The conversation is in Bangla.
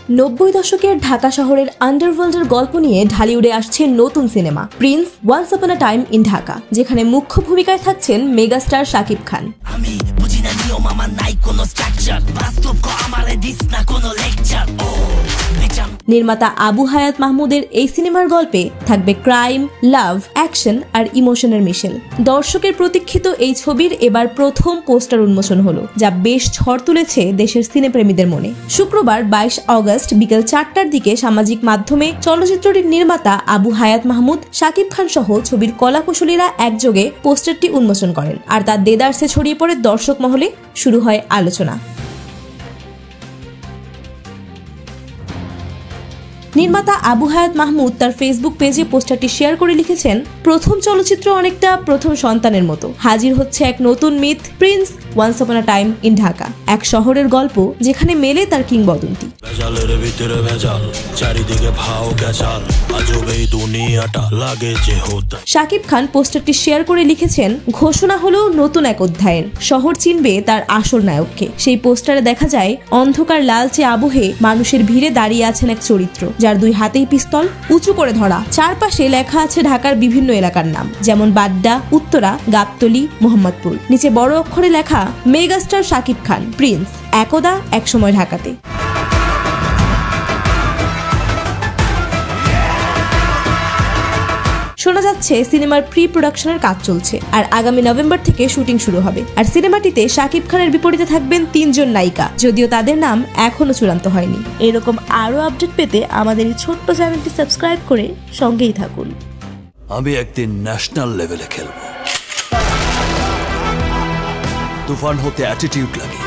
90 দশকের ঢাকা শহরের আন্ডারওয়ার্ল্ডের গল্প নিয়ে ঢালিউডে আসছে নতুন cinema Prince once upon a time in Dhaka, যেখানে মুখ্য ভূমিকায় থাকছেন মেগাস্টার শাকিব খান। নির্মাতা আবু হায়াত মাহমুদের এই সিনেমার গল্পে থাকবে ক্রাইম, লাভ, অ্যাকশন আর ইমোশনের মিশেল। দর্শকের প্রতীক্ষিত এই ছবির এবার প্রথম পোস্টার উন্মোচন হলো, যা বেশ ঝড় তুলেছে দেশের সিনেপ্রেমীদের মনে। শুক্রবার 22 অগস্ট বিকেল 4টার দিকে সামাজিক মাধ্যমে চলচ্চিত্রটির নির্মাতা আবু হায়াত মাহমুদ, শাকিব খান সহ ছবির কলাকুশলীরা একযোগে পোস্টারটি উন্মোচন করেন, আর তার দেদারসে ছড়িয়ে পড়ে দর্শক মহলে। শুরু হয় আলোচনা। নির্মাতা আবু হায়াত মাহমুদ তার ফেসবুক পেজে পোস্টারটি শেয়ার করে লিখেছেন, প্রথম চলচ্চিত্র অনেকটা প্রথম সন্তানের মতো। হাজির হচ্ছে এক নতুন myth, Prince once upon a time in Dhaka, এক শহরের গল্প যেখানে মেলে তার কিংবদন্তি। শাকিব খান পোস্টারটি শেয়ার করে লিখেছেন, ঘোষণা হলো নতুন এক অধ্যায়ের, শহর চিনবে তার আসল নায়ককে। সেই পোস্টারে দেখা যায় অন্ধকার লালচে আবহে মানুষের ভিড়ে দাঁড়িয়ে আছেন এক চরিত্র, যার দুই হাতেই পিস্তল উঁচু করে ধরা। চারপাশে লেখা আছে ঢাকার বিভিন্ন এলাকার নাম, যেমন বাড্ডা, উত্তরা, গাবতলী, মোহাম্মদপুর। নিচে বড় অক্ষরে লেখা মেগাস্টার শাকিব খান, প্রিন্স, একদা একসময় ঢাকাতে। শোনা যাচ্ছে সিনেমার প্রি প্রোডাকশনের কাজ চলছে, আর আগামী নভেম্বর থেকে শুটিং শুরু হবে। আর সিনেমাটিতে শাকিব খানের বিপরীতে থাকবেন 3 জন নায়িকা, যদিও তাদের নাম এখনো চূড়ান্ত হয়নি। এরকম আরো আপডেট পেতে আমাদের এই ছোট্ট চ্যানেলটি সাবস্ক্রাইব করে সঙ্গেই থাকুন। আমি একদিন ন্যাশনাল লেভেলে খেলবো। তুফান হতে অ্যাটিটিউড লাগে।